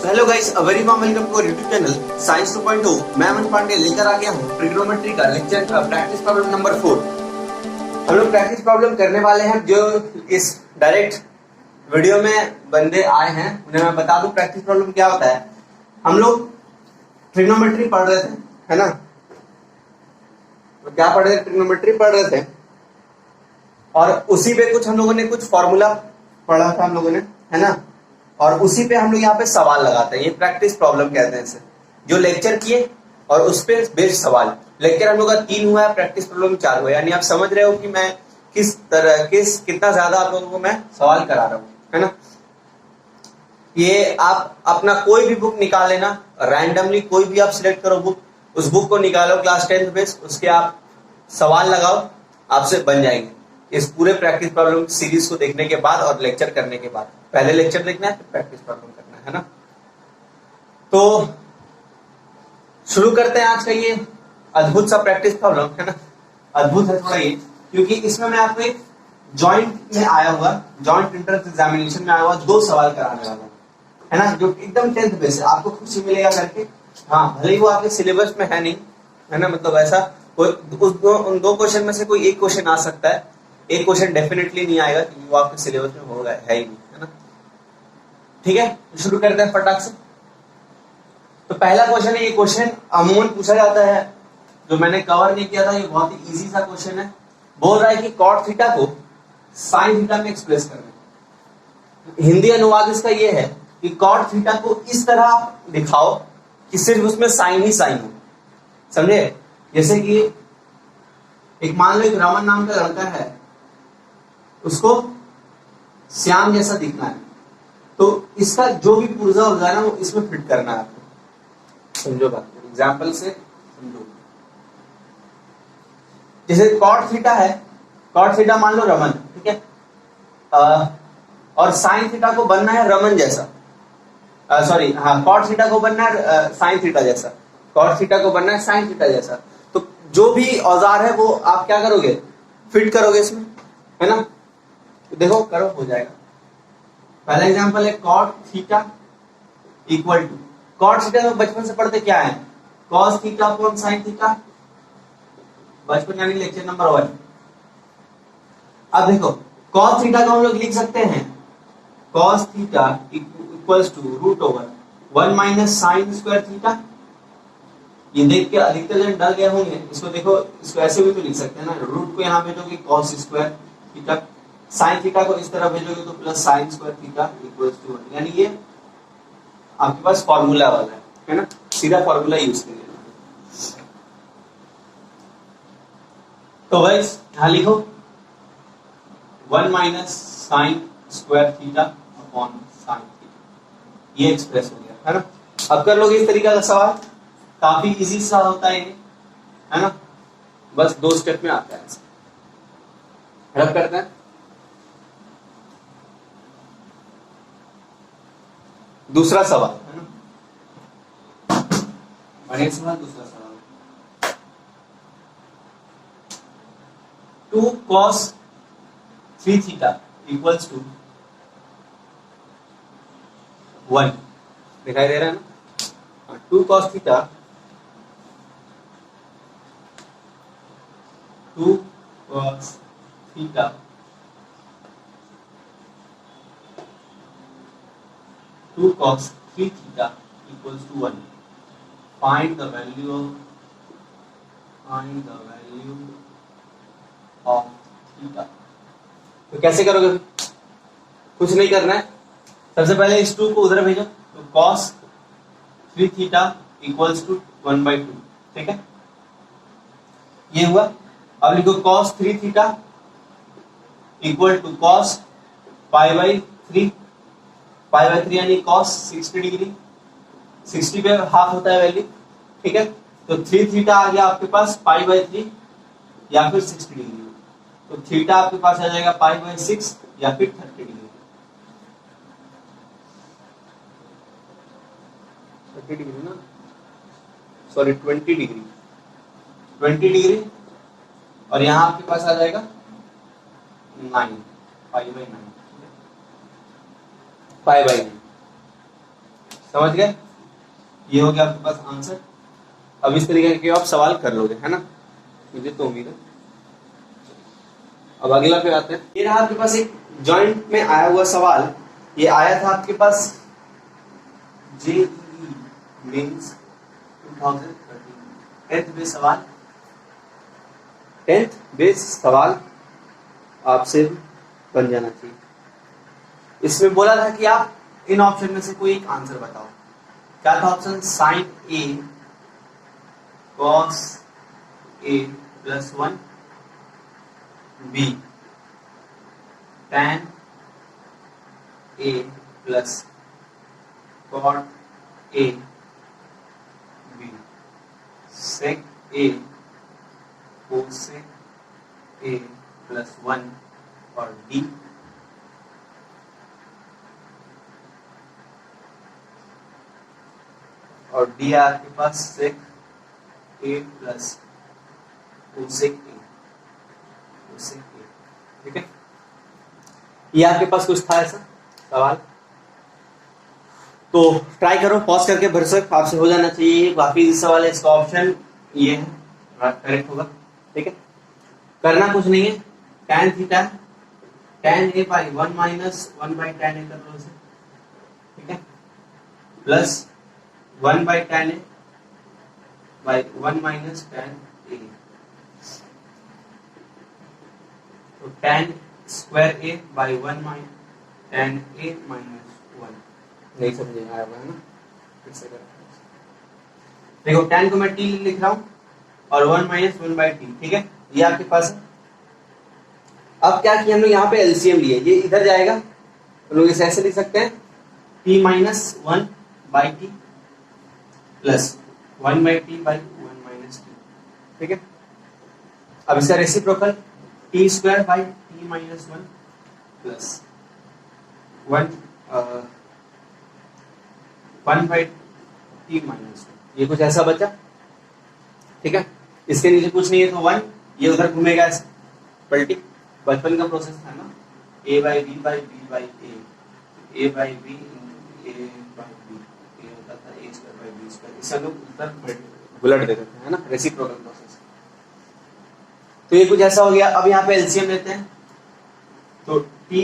Hello guys, a very warm welcome to our YouTube channel science 2.0। मैं अमन पांडे लेकर आ गया हूँ ट्रिग्नोमेट्री का लेक्चर प्रैक्टिस प्रॉब्लम नंबर 4। हम लोग प्रैक्टिस प्रॉब्लम करने वाले हैं। जो इस डायरेक्ट वीडियो में बंदे आए हैं उन्हें मैं बता दूं प्रैक्टिस प्रॉब्लम क्या होता है। हम लोग ट्रिग्नोमेट्री पढ़ रहे थे, है ना। तो क्या पढ़ रहे थे? ट्रिग्नोमेट्री पढ़ रहे थे और उसी पे कुछ हम लोगों ने कुछ फॉर्मूला पढ़ा था हम लोगों ने, है ना। और उसी पे हम लोग यहाँ पे सवाल लगाते हैं। ये प्रैक्टिस प्रॉब्लम कहते हैं इसे। जो लेक्चर किए और उस पे बेस्ड सवाल। लेक्चर हम लोग का 3 हुआ है, प्रैक्टिस प्रॉब्लम 4 हुआ है। यानी आप समझ रहे हो कि मैं कितना ज्यादा आप लोगों को मैं सवाल करा रहा हूँ, है ना। ये आप अपना कोई भी बुक निकाल लेना, रैंडमली कोई भी आप सिलेक्ट करो बुक, उस बुक को निकालो क्लास 10th बेस, उसके आप सवाल लगाओ, आपसे बन जाएंगे। इस पूरे प्रैक्टिस प्रॉब्लम सीरीज को देखने के बाद और लेक्चर करने के बाद, पहले लेक्चर देखना है फिर प्रैक्टिस प्रॉब्लम करना है ना। तो शुरू करते हैं आज का ये अद्भुत सा प्रैक्टिस प्रॉब्लम, है ना। अद्भुत है थोड़ा ये, क्योंकि इसमें मैं आपको एक जॉइंट में आया हुआ, जॉइंट एंट्रेंस एग्जामिनेशन में आया हुआ 2 सवाल कराने वाला हूं, है ना। जो एकदम 10th बेस है, आपको खुशी मिलेगा करके। हाँ, भले ही वो आपके सिलेबस में है नहीं, है ना। मतलब ऐसा कोई उन 2 क्वेश्चन में से कोई एक क्वेश्चन आ सकता है, एक क्वेश्चन डेफिनेटली नहीं आएगा क्योंकि वो आपके सिलेबस में होगा है ही नहीं, है ना। ठीक है, शुरू करते हैं फटाक से। तो पहला क्वेश्चन है, ये क्वेश्चन अमूमन पूछा जाता है, जो मैंने कवर नहीं किया था। ये बहुत ही इजी सा क्वेश्चन है। बोल रहा है कि कॉट थीटा को साइन थीटा में एक्सप्रेस करना। हिंदी अनुवाद इसका ये है कि कॉट थीटा को इस तरह दिखाओ कि सिर्फ उसमें साइन ही साइन हो, समझे। जैसे कि एक मान लो एक रमन नाम का लड़का है, उसको श्याम जैसा दिखना है, तो इसका जो भी पुर्जा होगा ना वो इसमें फिट करना है आपको। समझो बात, एग्जाम्पल से समझो। जैसे कॉट थीटा है, कॉट थीटा मान लो रमन, ठीक है। और साइन थीटा को बनना है रमन जैसा, सॉरी हाँ, कॉट थीटा को बनना है साइन थीटा जैसा, कॉट थीटा को बनना है साइन थीटा जैसा। तो जो भी औजार है वो आप क्या करोगे, फिट करोगे इसमें, है ना। तो देखो करो, हो जाएगा। पहला एग्जांपल है cot theta equal to, cot theta में बचपन से पढ़ते क्या है, cos theta upon sine theta, बचपन यानी लेक्चर नंबर 1। अब देखो कॉस थीटा को हम लोग लिख सकते हैं, cos theta equals to root over 1 minus sine square theta. ये देख के अधिकतर जन डर गए होंगे, इसको देखो, इसको ऐसे भी तो लिख सकते हैं ना, रूट को यहाँ भेजोगे cos square theta, sine theta को इस तरह भेजोगे तो plus sine square theta equals to 1। यानी ये आपके पास फॉर्मूला वाला है ना, सीधा फॉर्मूला यूज करिए। तो गाइस यहां लिखो 1 minus sine square theta upon sine theta, ये एक्सप्रेस हो गया, है ना। अब कर लोगे इस तरीका का सवाल, काफी इजी सा होता है ये, है ना। बस 2 स्टेप में आता है। हेल्प करते हैं। दूसरा सवाल, है ना, बढ़िया सवाल। दूसरा सवाल 2 cos 3 थीटा इक्वल्स टू 1, दिखाई दे रहा है ना। 2 cos theta, 2 cos theta two cos 3 theta equals to 1. Find the value of theta. तो कैसे करोगे? कुछ नहीं करना है, सबसे पहले इस 2 को उधर भेजो, तो cos 3 theta equals to 1/2, ठीक है, ये हुआ। अब लिखो cos 3 theta equal to cos π/3, π/3 यानी cos 60 डिग्री, 60 पे हाफ होता है वैल्यू, ठीक है। तो 3 थीटा आ गया आपके पास π/3 या फिर 60 डिग्री, तो थीटा आपके पास आ जाएगा π/6 या फिर 30 डिग्री, 30 डिग्री ना, सॉरी 20 डिग्री, 20 डिग्री। और यहां आपके पास आ जाएगा 9, π/9, π/9, समझ गए? ये हो गया आपके पास आंसर। अब इस तरीके के आप सवाल कर लोगे, है ना? मुझे तो उम्मीद है। अब अगला पे आते हैं। ये रहा आपके पास एक जॉइंट में आया हुआ सवाल। ये आया था आपके पास JEE मेंस 2013 10th बेस सवाल। 10th बेस सवाल आपसे बन जाना चाहिए। इसमें बोला था कि आप इन ऑप्शन में से कोई एक आंसर बताओ। क्या था option? Sine A cos A plus 1, B tan A plus cot A, B sec A cosec A plus 1 और D और डी आपके पास सेक ए प्लस कोसेक ए, ठीक है? ये आपके पास कुछ था ऐसा सवाल? तो ट्राई करो, पॉज करके भरसक आपसे हो जाना चाहिए। बाकी सवाल है, इसका ऑप्शन ये है, करेक्ट होगा, ठीक है? करना कुछ नहीं है, tan theta tan a by 1 minus 1 by tan a कर लो इसे, ठीक है? Plus 1 by tan a by 1 minus tan a, तो tan square a by 1 minus tan a minus 1। नहीं समझे आया होगा, है ना? फिर से देखो, tan को मैं t लिख रहा हूं और 1 माइनस 1 बाई t, ठीक है? ये आपके पास है। अब क्या किया हम लोग, यहाँ पे एलसीएम लिए, ये इधर जाएगा, हम लोग इसे ऐसे लिख सकते हैं t minus 1 by T plus 1 by T by 1 minus T, ठीक है? अब इसका reciprocal T square by T minus 1 plus 1 by T minus 1, ये कुछ ऐसा बचा, ठीक है? इसके नीचे कुछ नहीं है तो 1, ये उधर घूमेगा ऐसे पलटी। बचपन का प्रोसेस था ना, a by B by B by A by B A by B, ये होता था a square by B square. इसे हम लोग उधर बुलेट देते थे, है ना? Reciprocal process. तो ये कुछ ऐसा हो गया। अब यहाँ पे एलसीएम लेते हैं, तो t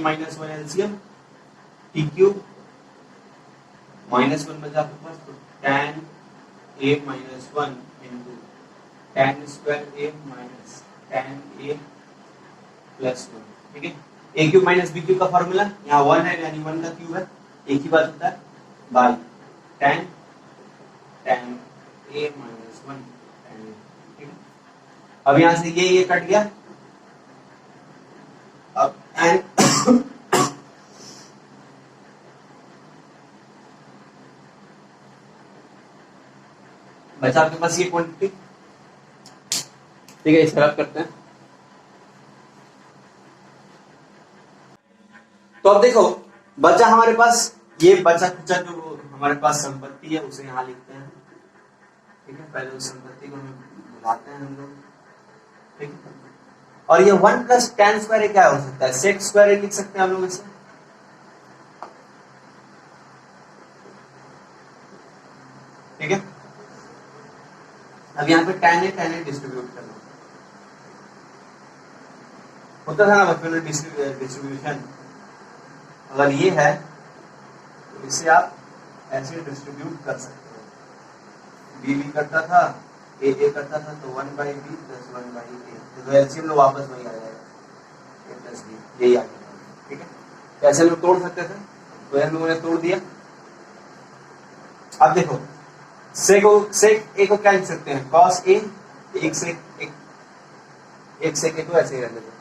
minus 1 LCM, T cube minus 1 बचा आपके पास, तो tan a minus 1 into tan square a minus tan a plus 1, ठीक है? a cube minus b cube का फॉर्मूला, यहाँ 1 है यानी 1 का क्यूब है, एक ही बात होता है, by tan a minus 1 tan a, ठीक है? अब यहाँ से ये कट गया। अब n बचा आपके पास ये क्वांटिटी, ठीक है? इसे रब करते हैं। तो अब देखो, बचा हमारे पास ये बचा खुचा जो हमारे पास संपत्ति है उसे यहाँ लिखते हैं, ठीक है? पहले उस संपत्ति को हमें बुलाते हैं हम लोग, ठीक है? और ये 1 प्लस tan स्क्वायर क्या हो सकता है? सेक स्क्वायर लिख सकते हैं हम लोग इसे, ठीक है? अब यहाँ पे tan a डिस्ट्रीब्यूट करना होता था ना बचपन में, डिस्ट्रीब्यूशन। अगर ये है तो इसे आप ऐसे डिस्ट्रीब्यूट कर सकते हो, बी करता था, ए करता था, तो 1 बाई बी प्लस 1 बाई ए, तो एलसीएम लोग वापस वही आ जाएगा, ए प्लस बी, यही आ जाएगा, ठीक है? तो ऐसे लोग तोड़ सकते थे, तो हम लोगों ने तोड़ दिया। अब देखो, सेक ए को क्या लिख सकते हैं? कॉस ए, एक सेक ए को ऐसे ही रहने दो,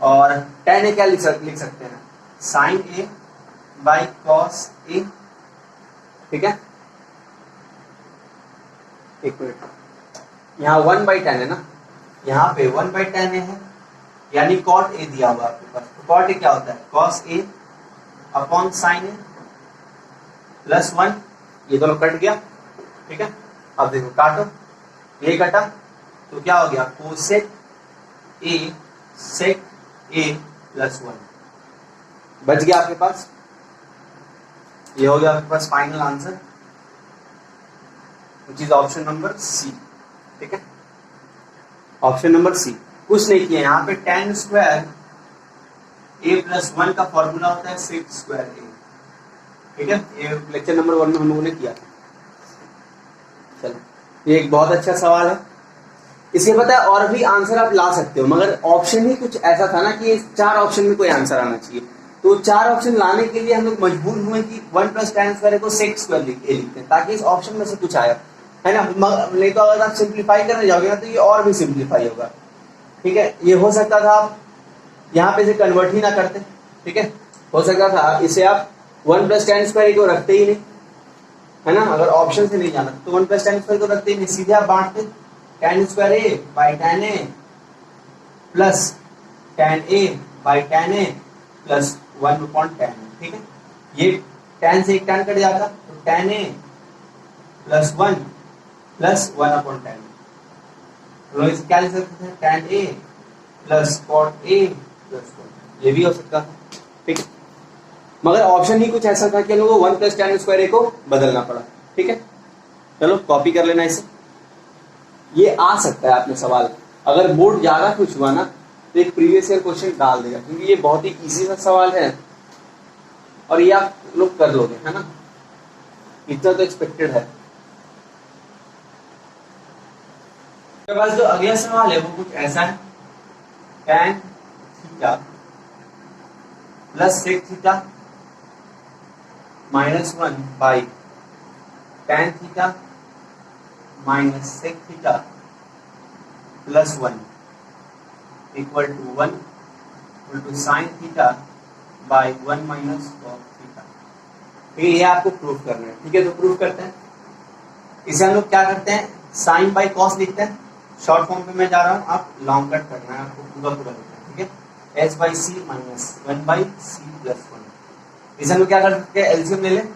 और tan ए क्या लिख सकते हैं? Sign A by cos A, ठीक है? एक मिनट, यहाँ 1 बाई tan है ना, यहाँ पे 1 बाई tan है, यानी कॉट ए दिया हुआ आपके पास, तो कॉट ए क्या होता है? Cos A upon sine A plus 1, ये दोनों कट गया, ठीक है? अब देखो काटो, ये कटा तो क्या हो गया? कोसेक ए सेक ए प्लस 1 बच गया आपके पास। ये हो गया आपके पास final answer, which is option number C. ठीक है, ऑप्शन नंबर सी। कुछ नहीं किया यहाँ पे, tan स्क्वायर a प्लस 1 का फॉर्मूला होता है सेक स्क्वायर a। ठीक है, ये लेक्चर नंबर 1 में हम लोगों ने किया था। चलो, ये एक बहुत अच्छा सवाल है। इसके पता है और भी आंसर आप ला सकते हो, मगर ऑप्शन ही कुछ ऐसा था ना कि 4 ऑप्शन में कोई आंसर आना चाहिए, तो 4 ऑप्शन लाने के लिए हम लोग मजबूर हुए कि 1 प्लस tan स्क्वायर को सेक स्क्वायर लिखते हैं ताकि इस ऑप्शन में से कुछ आया, है ना। नहीं तो अगर आप सिंप्लीफाई करने जाओगे ना तो ये और भी सिंप्लीफाई होगा। ठीक है, ये हो सकता था आप यहाँ पे से कन्वर्ट ही ना करते। ठीक है, हो सकता था इसे आप 1 प्लस tan स्क्वायर को रखते ही नहीं, है ना। अगर ऑप्शन से नहीं जाना तो 1 प्लस tan स्क्वायर को रखते ही नहीं, सीधे आप बांटते tan square a by tan a plus tan a by tan a plus 1 upon tan a। ठीक है, ये tan से एक tan कट जाता तो tan a plus 1 plus 1 upon tan a। इसे क्या लिख सकते हैं, tan a plus cot a plus 1, ये भी हो सकता है। ठीक है, मगर ऑप्शन ही कुछ ऐसा था कि हम लोगों को 1 प्लस tan स्क्वायर को बदलना पड़ा। ठीक है, चलो कॉपी कर लेना इसे, ये आ सकता है आपने सवाल। अगर बोर्ड ज्यादा कुछ हुआ ना तो एक प्रीवियस ईयर क्वेश्चन डाल देगा, क्योंकि ये बहुत ही इजी सा सवाल है और ये आप लोग कर लोगे, है ना, इतना तो एक्सपेक्टेड है। उसके बाद जो अगला सवाल है वो कुछ ऐसा है, tan थीटा plus sec theta minus 1 by tan थीटा minus sec theta plus 1 equal to 1 equal to sine theta by 1 minus cos theta. ठीक है, ये आपको प्रूफ करना है। ठीक है, तो प्रूफ करते हैं। इसे हम लोग क्या करते हैं, साइन बाई कॉस लिखते हैं। शॉर्ट फॉर्म पे मैं जा रहा हूँ, आप लॉन्ग कट करना है, आपको पूरा पूरा लिखना है। ठीक है, H by C minus 1 by C plus 1। इसे हम लोग क्या कर सकते हैं, एलसीएम ले लें,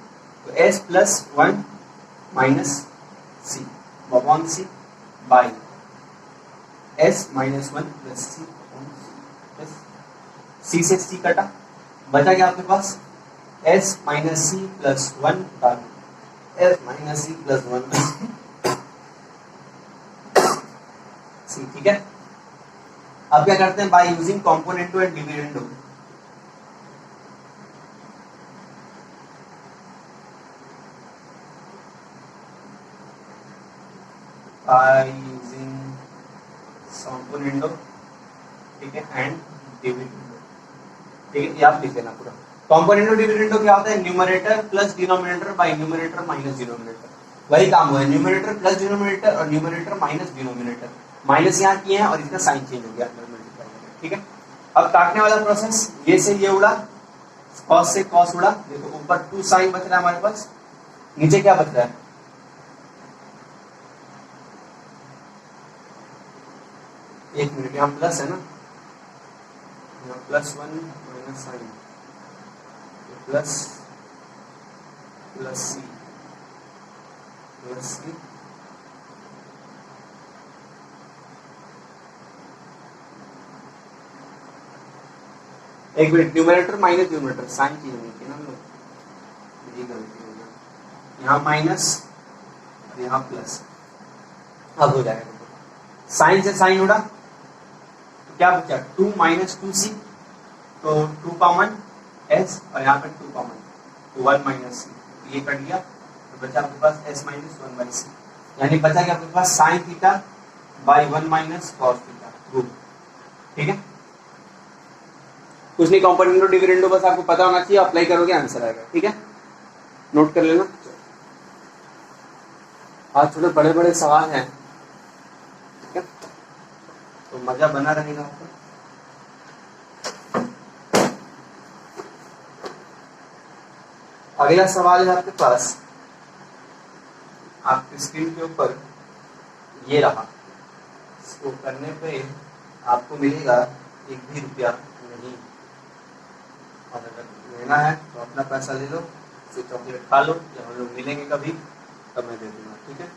तो H plus 1 minus C upon C by S minus 1 plus C upon C. C से सी कटा, बचा क्या आपके पास, S minus C plus 1 by S minus C plus 1 C. ठीक है, अब क्या करते हैं, by using componendo and dividendo. By using componendo, ठीक है, एंड डिविडेंडो। ठीक है, ये आप लिख लेना पूरा। कॉम्पोनेंटो डिविडेंडो क्या होता है, numerator plus denominator by numerator minus denominator. वही काम हुआ है, न्यूमरेटर प्लस डिनोमिनेटर और न्यूमरेटर माइनस डिनोमिनेटर। माइनस यहाँ किए हैं और इसका साइन चेंज हो गया। ठीक है, अब काटने वाला प्रोसेस, ये से ये उड़ा, कॉस से कॉस उड़ा, देखो ऊपर 2 साइन बच रहा है हमारे पास, नीचे क्या बच रहा है, एक मिनट, यहाँ प्लस है ना, यहाँ plus 1 minus sine plus plus C plus C एक minute, numerator minus numerator sine चीज नहीं थी ना हम लोग, ये गलती हो गई, यहाँ माइनस और यहाँ प्लस। अब हो जाएगा, साइन से साइन उड़ा तो क्या बचा, 2 माइनस 2 सी, तो 2 कॉमन एस और यहाँ पे 2 कॉमन तो 1 माइनस सी, ये कट गया तो बचा आपके पास एस माइनस 1 बाई सी, यानी बचा क्या आपके पास sine theta by 1 minus cos theta root. ठीक है, कुछ नहीं, कॉम्पोनेंटो डिविडेंडो बस आपको पता होना चाहिए, अप्लाई करोगे आंसर आएगा। ठीक है, नोट कर लेना। आज थोड़े बड़े बड़े सवाल हैं, ठीक है, तो मजा बना रहेगा आपको। अगला सवाल है आपके पास, आपकी स्क्रीन के ऊपर ये रहा, इसको करने पे आपको मिलेगा 1 भी रुपया नहीं, और अगर लेना है तो अपना पैसा ले लो, फिर चॉकलेट खा लो, जब हम लोग मिलेंगे कभी तब मैं दे दूंगा। ठीक है,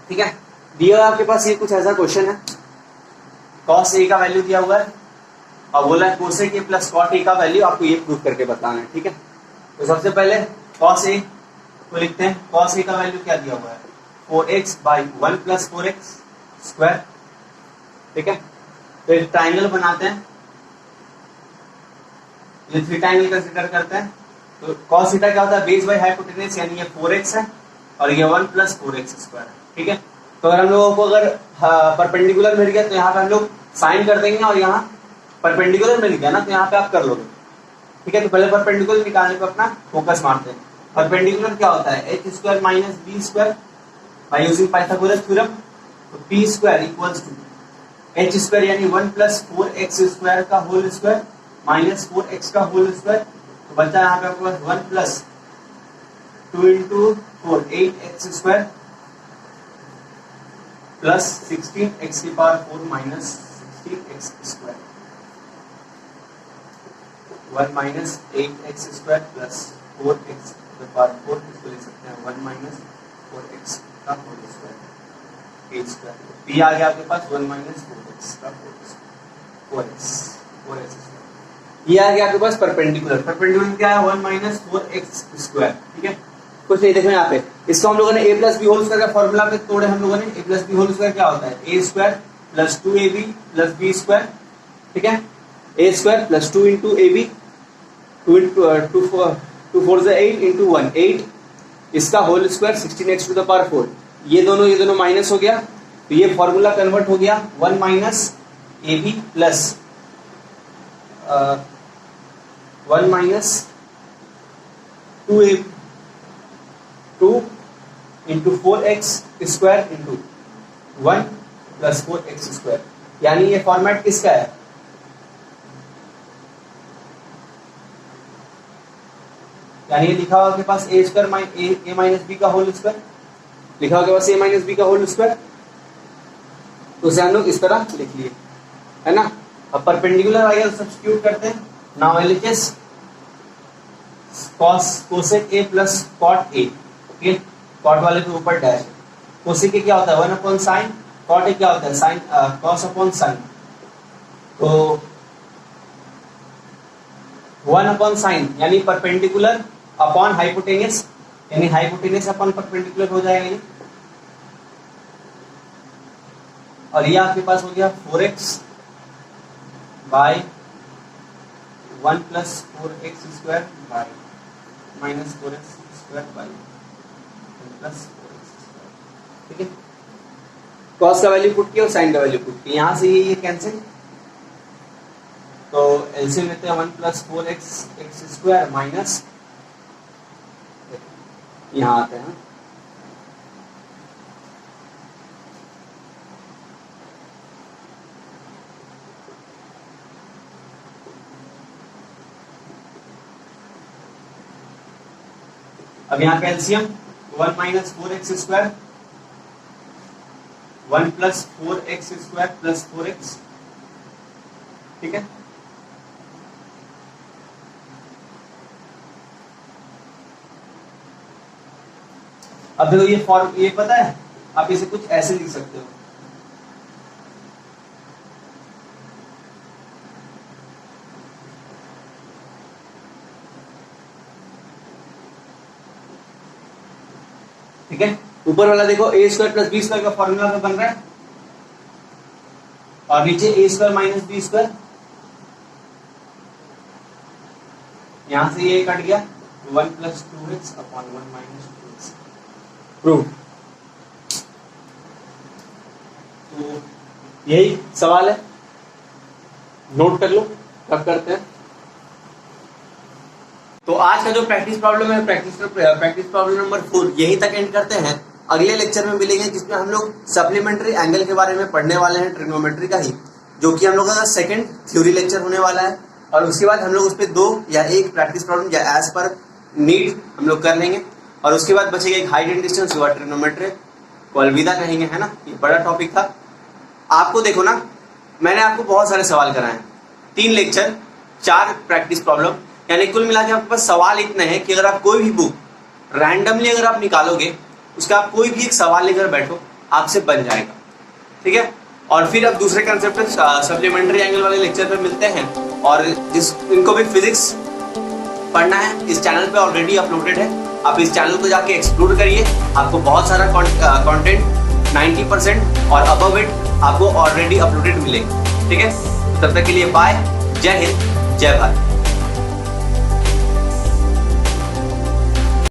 ठीक है, दिया हुआ आपके पास ये कुछ ऐसा क्वेश्चन है, cos a का वैल्यू दिया हुआ है और बोला है cosec a plus cot a का वैल्यू आपको ये प्रूव करके बताना है। ठीक है, तो सबसे पहले cos a को लिखते हैं। cos a का वैल्यू क्या दिया हुआ है 4x by 1 plus 4x square. ठीक है, तो एक ट्राइंगल बनाते हैं, ये थ्री ट्राइंगल कंसीडर करते हैं। तो cos थीटा क्या होता है बेस बाई हाइपोटेनस, यानी ये 4x है और ये 1 प्लस 4x स्क्वायर है। ठीक है, तो अगर हम लोगों को अगर परपेंडिकुलर मिल गया तो यहाँ पे हम लोग साइन कर देंगे और यहाँ परपेंडिकुलर मिल गया ना तो यहाँ पे आप कर लोगे। ठीक है, तो पहले परपेंडिकुलर निकालने पर अपना फोकस मारते हैं। परपेंडिकुलर क्या होता है h square minus B square by using Pythagoras theorem. तो p square equals to h square यानी 1 प्लस 4x स्क्वायर का होल स्क्वायर माइनस 4x का होल स्क्वायर। तो बचा यहाँ पे आपके पास 1 plus 2 into 4 8x square plus 16x की power 4 minus 16x square 1 minus 8x square plus 4x की पावर 4, इसको लिख सकते हैं 1 माइनस 4x का whole square a square. p आ गया आपके पास 1 माइनस 4x का होल स्क्वायर 4x ये आ गया आपके पास परपेंडिकुलर। परपेंडिकुलर क्या है 1 माइनस 4x स्क्वायर। ठीक है, कुछ नहीं देखो यहाँ पे, इसको हम लोगों ने a plus B whole square का फॉर्मूला पे तोड़े हम लोगों ने। a plus B whole square क्या होता है a square plus 2ab plus b square. ठीक है, a square plus 2 into ab 2 4 से 8 इंटू 1 8 इसका whole square 16x to the power 4। ये दोनों माइनस हो गया तो ये फॉर्मूला कन्वर्ट हो गया 1 minus ab plus 1 minus 2 into 4x square into 1 plus 4x square. यानी ये फॉर्मेट किसका है यानी ये लिखा हुआ आपके पास a square a minus B का होल स्क्वायर लिखा हुआ आपके पास a माइनस बी का होल स्क्वायर। तो उसे हम लोग इस तरह लिख लिए है ना। अब परपेंडिकुलर आएगा तो सब्स्टिट्यूट करते हैं। Now LHS cosec a plus cot a। Okay, cot वाले के ऊपर डैश, cosec a क्या होता है 1 अपॉन साइन, cot a क्या होता है साइन cos अपॉन साइन। तो 1 अपॉन साइन यानी परपेंडिकुलर अपॉन हाइपोटेनस, यानी हाइपोटेनस अपॉन परपेंडिकुलर हो जाएगा ये। और ये आपके पास हो गया 4x by 1 plus 4x square by minus 4x square by plus 4x square. ठीक है, कॉस का वैल्यू पुट किया और साइन का वैल्यू पुट किया, यहां से ये कैंसिल। तो एलसीएम लेते हैं 1 प्लस 4x स्क्वायर माइनस यहां आते हैं अब यहाँ पे LCM 1 minus 4x square 1 plus 4x square plus 4x। ठीक है, अब देखो ये फॉर्म ये पता है आप इसे कुछ ऐसे लिख सकते हो। ठीक है, ऊपर वाला देखो a square plus B square का फॉर्मूला में बन रहा है और नीचे a square minus B square, यहां से ये कट गया 1 plus 2x upon 1 minus 2x prove. तो यही सवाल है, नोट कर लो कब करते हैं। तो आज का जो प्रैक्टिस प्रॉब्लम है प्रैक्टिस प्रॉब्लम नंबर 4 यही तक एंड करते हैं। अगले लेक्चर में मिलेंगे जिसमें हम लोग सप्लीमेंट्री एंगल के बारे में पढ़ने वाले हैं, ट्रिग्नोमेट्री का ही, जो कि हम लोग का सेकंड थ्योरी लेक्चर होने वाला है। और उसके बाद हम लोग उस पर 2 या 1 प्रैक्टिस प्रॉब्लम या एज पर नीड हम लोग कर लेंगे। और उसके बाद बचेगा एक हाइट एंड डिस्टेंस हुआ ट्रिग्नोमेट्री को अलविदा कहेंगे, है ना। ये बड़ा टॉपिक था। आपको देखो ना, मैंने आपको बहुत सारे सवाल कराए, 3 लेक्चर 4 प्रैक्टिस प्रॉब्लम, यानी कुल मिला के आपके पास सवाल इतने हैं कि अगर आप कोई भी बुक रैंडमली अगर आप निकालोगे उसका आप कोई भी एक सवाल लेकर बैठो, आपसे बन जाएगा। ठीक है, और फिर अब दूसरे कंसेप्ट सप्लीमेंट्री एंगल वाले लेक्चर पे मिलते हैं। और इनको भी फिजिक्स पढ़ना है, इस चैनल पे ऑलरेडी अपलोडेड है, आप इस चैनल को जाके एक्सप्लोर करिए, आपको बहुत सारा कंटेंट 90% और अबव इट आपको ऑलरेडी अपलोडेड मिलेगा। ठीक है, तब तक के लिए बाय, जय हिंद, जय भारत।